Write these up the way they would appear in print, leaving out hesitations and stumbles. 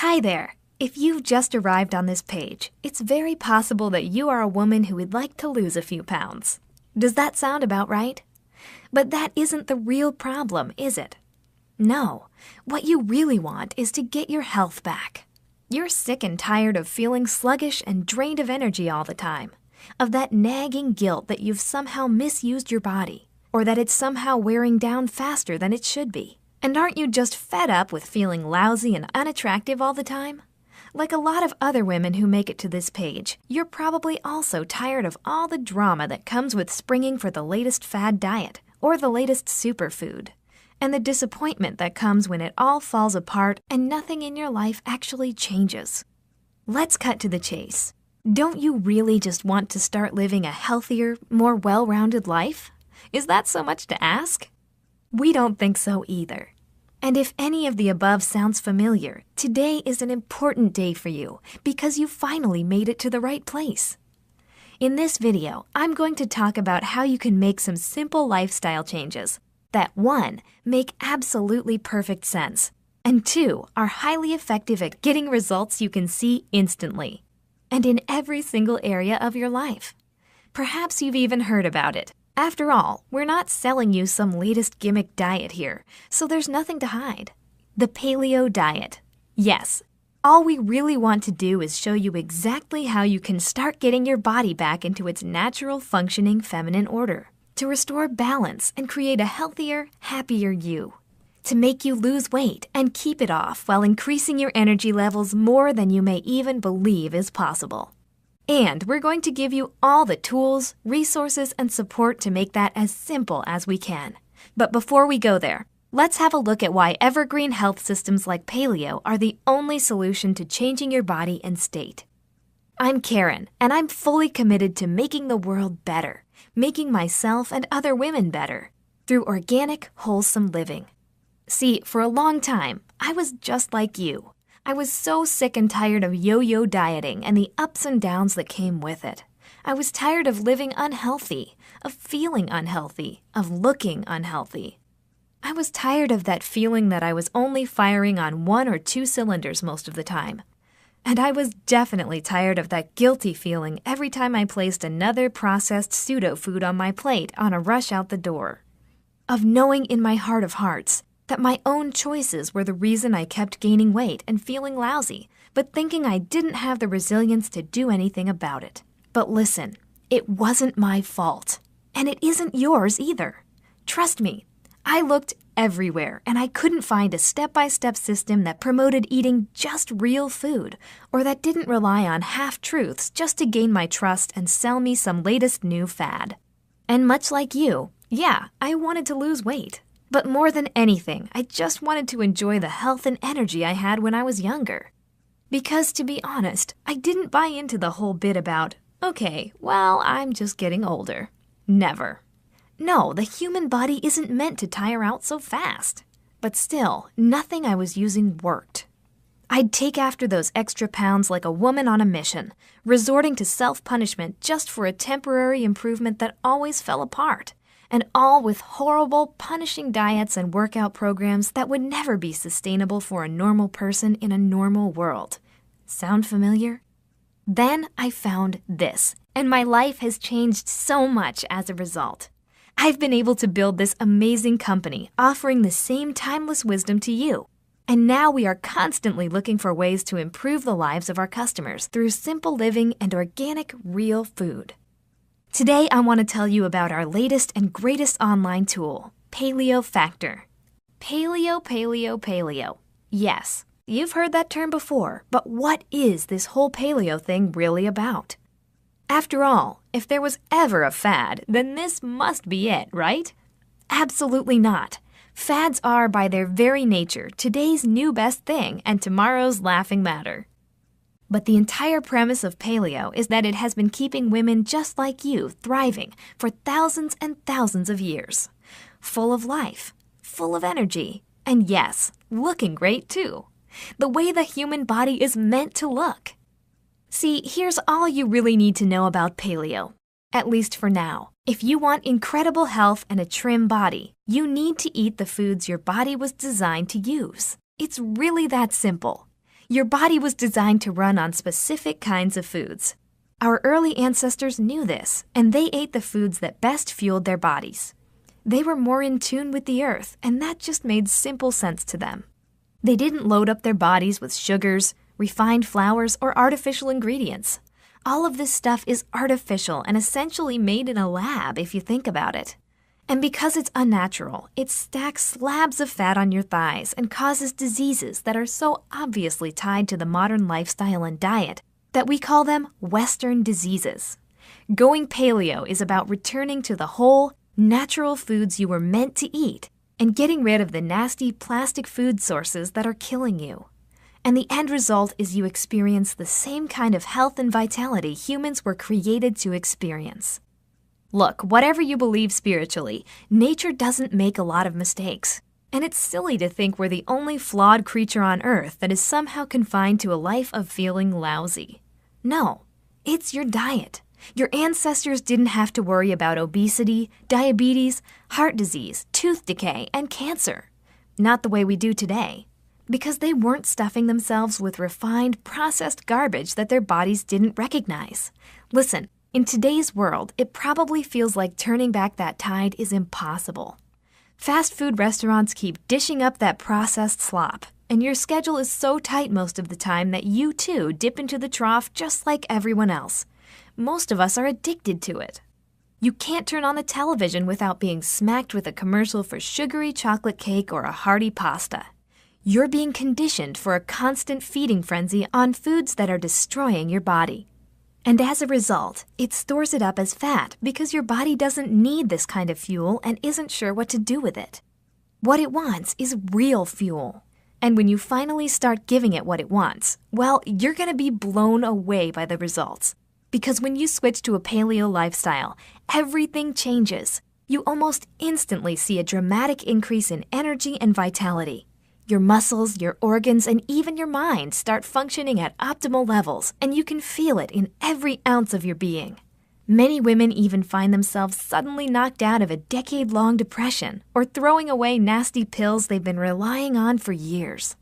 Hi there! If you've just arrived on this page, it's very possible that you are a woman who would like to lose a few pounds. Does that sound about right? But that isn't the real problem, is it? No, what you really want is to get your health back. You're sick and tired of feeling sluggish and drained of energy all the time, of that nagging guilt that you've somehow misused your body, or that it's somehow wearing down faster than it should be. And aren't you just fed up with feeling lousy and unattractive all the time? Like a lot of other women who make it to this page, you're probably also tired of all the drama that comes with springing for the latest fad diet or the latest superfood, and the disappointment that comes when it all falls apart and nothing in your life actually changes. Let's cut to the chase. Don't you really just want to start living a healthier, more well-rounded life? Is that so much to ask? We don't think so either. And if any of the above sounds familiar, today is an important day for you because you finally made it to the right place. In this video, I'm going to talk about how you can make some simple lifestyle changes that 1. Make absolutely perfect sense, and 2. Are highly effective at getting results you can see instantly, and in every single area of your life. Perhaps you've even heard about it. After all, we're not selling you some latest gimmick diet here, so there's nothing to hide. The paleo diet. Yes, all we really want to do is show you exactly how you can start getting your body back into its natural functioning feminine order, to restore balance and create a healthier, happier you, to make you lose weight and keep it off while increasing your energy levels more than you may even believe is possible. And we're going to give you all the tools, resources, and support to make that as simple as we can. But before we go there, let's have a look at why evergreen health systems like paleo are the only solution to changing your body and state. I'm Karen, and I'm fully committed to making the world better, making myself and other women better, through organic, wholesome living. See, for a long time, I was just like you. I was so sick and tired of yo-yo dieting and the ups and downs that came with it. I was tired of living unhealthy, of feeling unhealthy, of looking unhealthy. I was tired of that feeling that I was only firing on 1 or 2 cylinders most of the time. And I was definitely tired of that guilty feeling every time I placed another processed pseudo-food on my plate on a rush out the door. Of knowing in my heart of hearts that my own choices were the reason I kept gaining weight and feeling lousy, but thinking I didn't have the resilience to do anything about it. But listen, it wasn't my fault. And it isn't yours either. Trust me, I looked everywhere and I couldn't find a step-by-step system that promoted eating just real food or that didn't rely on half-truths just to gain my trust and sell me some latest new fad. And much like you, yeah, I wanted to lose weight. But more than anything, I just wanted to enjoy the health and energy I had when I was younger. Because to be honest, I didn't buy into the whole bit about, okay, well, I'm just getting older. Never. No, the human body isn't meant to tire out so fast. But still, nothing I was using worked. I'd take after those extra pounds like a woman on a mission, resorting to self-punishment just for a temporary improvement that always fell apart. And all with horrible, punishing diets and workout programs that would never be sustainable for a normal person in a normal world. Sound familiar? Then I found this, and my life has changed so much as a result. I've been able to build this amazing company offering the same timeless wisdom to you. And now we are constantly looking for ways to improve the lives of our customers through simple living and organic, real food. Today, I want to tell you about our latest and greatest online tool, Paleo Factor. Paleo. Yes, you've heard that term before, but what is this whole paleo thing really about? After all, if there was ever a fad, then this must be it, right? Absolutely not. Fads are, by their very nature, today's new best thing and tomorrow's laughing matter. But the entire premise of paleo is that it has been keeping women just like you thriving for thousands and thousands of years. Full of life, full of energy, and yes, looking great too. The way the human body is meant to look. See, here's all you really need to know about paleo, at least for now. If you want incredible health and a trim body, you need to eat the foods your body was designed to use. It's really that simple. Your body was designed to run on specific kinds of foods. Our early ancestors knew this, and they ate the foods that best fueled their bodies. They were more in tune with the earth, and that just made simple sense to them. They didn't load up their bodies with sugars, refined flours, or artificial ingredients. All of this stuff is artificial and essentially made in a lab if you think about it. And because it's unnatural, it stacks slabs of fat on your thighs and causes diseases that are so obviously tied to the modern lifestyle and diet that we call them Western diseases. Going paleo is about returning to the whole, natural foods you were meant to eat and getting rid of the nasty plastic food sources that are killing you. And the end result is you experience the same kind of health and vitality humans were created to experience. Look, whatever you believe spiritually, nature doesn't make a lot of mistakes. And it's silly to think we're the only flawed creature on Earth that is somehow confined to a life of feeling lousy. No, it's your diet. Your ancestors didn't have to worry about obesity, diabetes, heart disease, tooth decay, and cancer. Not the way we do today. Because they weren't stuffing themselves with refined, processed garbage that their bodies didn't recognize. Listen, in today's world, it probably feels like turning back that tide is impossible. Fast food restaurants keep dishing up that processed slop, and your schedule is so tight most of the time that you too dip into the trough just like everyone else. Most of us are addicted to it. You can't turn on the television without being smacked with a commercial for sugary chocolate cake or a hearty pasta. You're being conditioned for a constant feeding frenzy on foods that are destroying your body. And as a result, it stores it up as fat because your body doesn't need this kind of fuel and isn't sure what to do with it. What it wants is real fuel. And when you finally start giving it what it wants, well, you're going to be blown away by the results. Because when you switch to a paleo lifestyle, everything changes. You almost instantly see a dramatic increase in energy and vitality. Your muscles, your organs, and even your mind start functioning at optimal levels, and you can feel it in every ounce of your being. Many women even find themselves suddenly knocked out of a decade-long depression or throwing away nasty pills they've been relying on for years.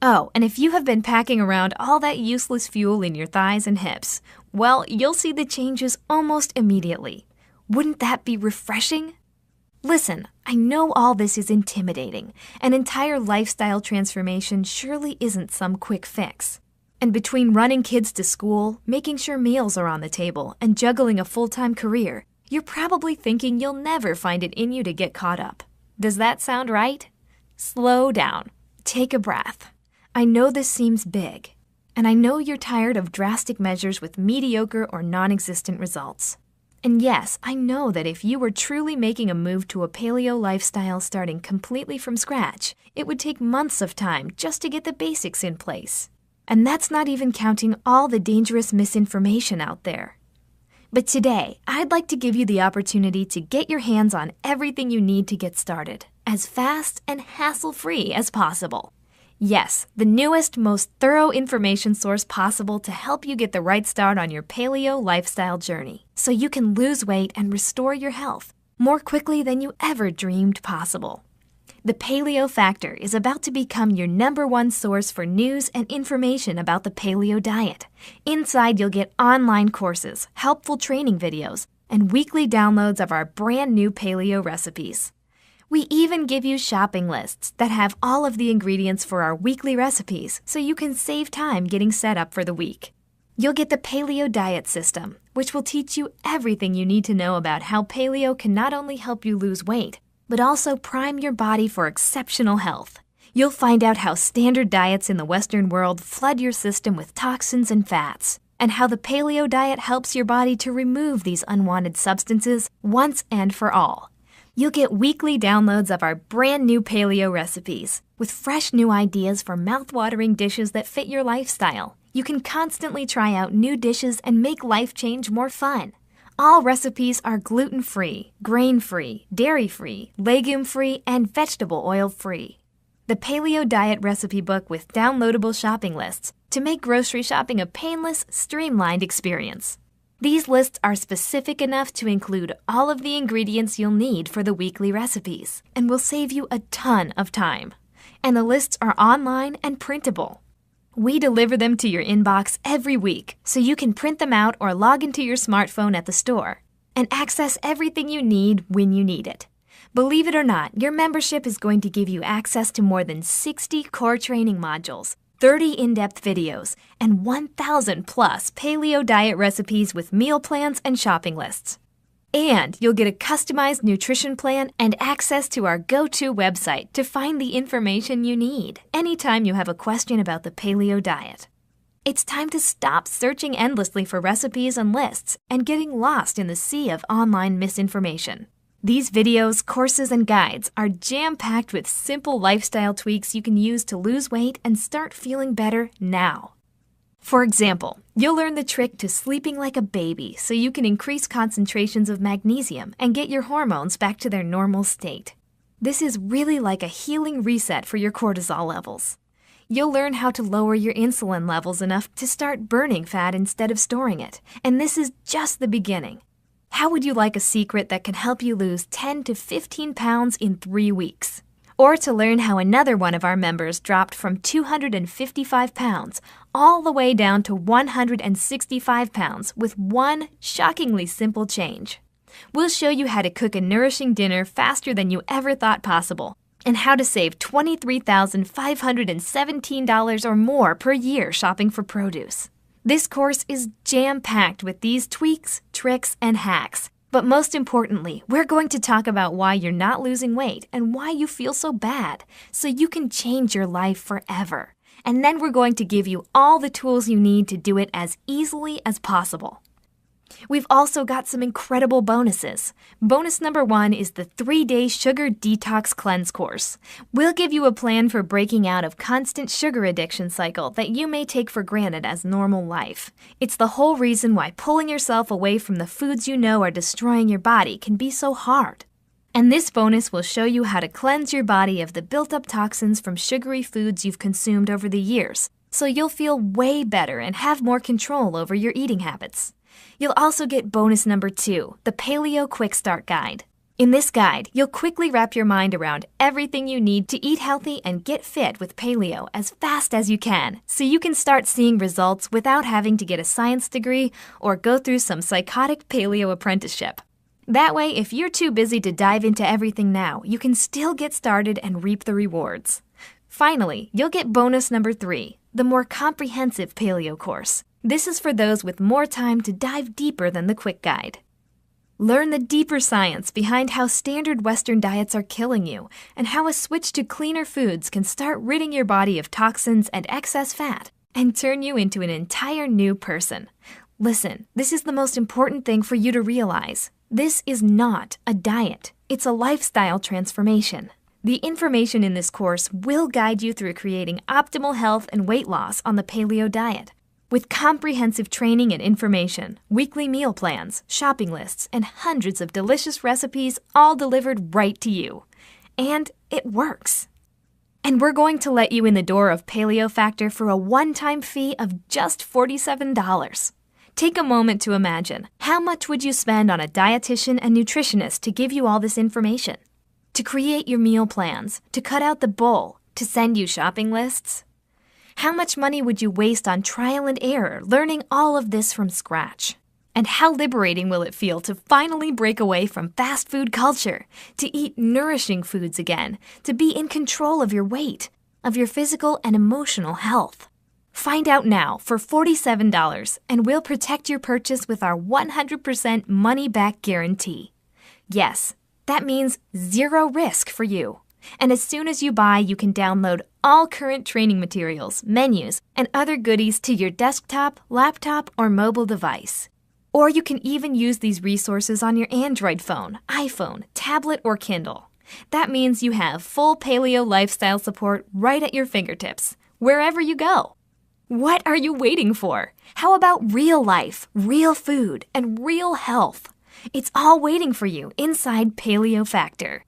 Oh, and if you have been packing around all that useless fuel in your thighs and hips, well, you'll see the changes almost immediately. Wouldn't that be refreshing? Listen, I know all this is intimidating. An entire lifestyle transformation surely isn't some quick fix. And between running kids to school, making sure meals are on the table, and juggling a full-time career, you're probably thinking you'll never find it in you to get caught up. Does that sound right? Slow down. Take a breath. I know this seems big, and I know you're tired of drastic measures with mediocre or non-existent results. And yes, I know that if you were truly making a move to a paleo lifestyle starting completely from scratch, it would take months of time just to get the basics in place. And that's not even counting all the dangerous misinformation out there. But today, I'd like to give you the opportunity to get your hands on everything you need to get started, as fast and hassle-free as possible. Yes, the newest, most thorough information source possible to help you get the right start on your paleo lifestyle journey, so you can lose weight and restore your health more quickly than you ever dreamed possible. The Paleo Factor is about to become your #1 source for news and information about the paleo diet. Inside, you'll get online courses, helpful training videos, and weekly downloads of our brand new paleo recipes. We even give you shopping lists that have all of the ingredients for our weekly recipes so you can save time getting set up for the week. You'll get the Paleo Diet System, which will teach you everything you need to know about how paleo can not only help you lose weight, but also prime your body for exceptional health. You'll find out how standard diets in the Western world flood your system with toxins and fats, and how the paleo diet helps your body to remove these unwanted substances once and for all. You'll get weekly downloads of our brand new paleo recipes with fresh new ideas for mouth-watering dishes that fit your lifestyle. You can constantly try out new dishes and make life change more fun. All recipes are gluten-free, grain-free, dairy-free, legume-free, and vegetable oil-free. The Paleo Diet Recipe Book with downloadable shopping lists to make grocery shopping a painless, streamlined experience. These lists are specific enough to include all of the ingredients you'll need for the weekly recipes and will save you a ton of time. And the lists are online and printable. We deliver them to your inbox every week so you can print them out or log into your smartphone at the store and access everything you need when you need it. Believe it or not, your membership is going to give you access to more than 60 core training modules, 30 in-depth videos, and 1,000 plus paleo diet recipes with meal plans and shopping lists. And you'll get a customized nutrition plan and access to our go-to website to find the information you need anytime you have a question about the paleo diet. It's time to stop searching endlessly for recipes and lists and getting lost in the sea of online misinformation. These videos, courses, and guides are jam-packed with simple lifestyle tweaks you can use to lose weight and start feeling better now. For example, you'll learn the trick to sleeping like a baby so you can increase concentrations of magnesium and get your hormones back to their normal state. This is really like a healing reset for your cortisol levels. You'll learn how to lower your insulin levels enough to start burning fat instead of storing it, and this is just the beginning. How would you like a secret that can help you lose 10 to 15 pounds in 3 weeks? Or to learn how another one of our members dropped from 255 pounds all the way down to 165 pounds with one shockingly simple change. We'll show you how to cook a nourishing dinner faster than you ever thought possible, and how to save $23,517 or more per year shopping for produce. This course is jam-packed with these tweaks, tricks, and hacks. But most importantly, we're going to talk about why you're not losing weight and why you feel so bad, so you can change your life forever. And then we're going to give you all the tools you need to do it as easily as possible. We've also got some incredible bonuses. Bonus number 1 is the 3-day Sugar Detox Cleanse course. We'll give you a plan for breaking out of constant sugar addiction cycle that you may take for granted as normal life. It's the whole reason why pulling yourself away from the foods you know are destroying your body can be so hard. And this bonus will show you how to cleanse your body of the built-up toxins from sugary foods you've consumed over the years, so you'll feel way better and have more control over your eating habits. You'll also get bonus number 2, the Paleo Quick Start Guide. In this guide, you'll quickly wrap your mind around everything you need to eat healthy and get fit with paleo as fast as you can, so you can start seeing results without having to get a science degree or go through some psychotic paleo apprenticeship. That way, if you're too busy to dive into everything now, you can still get started and reap the rewards. Finally, you'll get bonus number 3, the more comprehensive paleo course. This is for those with more time to dive deeper than the quick guide. Learn the deeper science behind how standard Western diets are killing you and how a switch to cleaner foods can start ridding your body of toxins and excess fat and turn you into an entire new person. Listen, this is the most important thing for you to realize. This is not a diet. It's a lifestyle transformation. The information in this course will guide you through creating optimal health and weight loss on the paleo diet. With comprehensive training and information, weekly meal plans, shopping lists, and hundreds of delicious recipes all delivered right to you. And it works. And we're going to let you in the door of Paleo Factor for a one-time fee of just $47. Take a moment to imagine, how much would you spend on a dietitian and nutritionist to give you all this information? To create your meal plans, to cut out the bull, to send you shopping lists? How much money would you waste on trial and error learning all of this from scratch? And how liberating will it feel to finally break away from fast food culture, to eat nourishing foods again, to be in control of your weight, of your physical and emotional health? Find out now for $47, and we'll protect your purchase with our 100% money-back guarantee. Yes, that means zero risk for you. And as soon as you buy, you can download all current training materials, menus, and other goodies to your desktop, laptop, or mobile device. Or you can even use these resources on your Android phone, iPhone, tablet, or Kindle. That means you have full paleo lifestyle support right at your fingertips, wherever you go. What are you waiting for? How about real life, real food, and real health? It's all waiting for you inside Paleo Factor.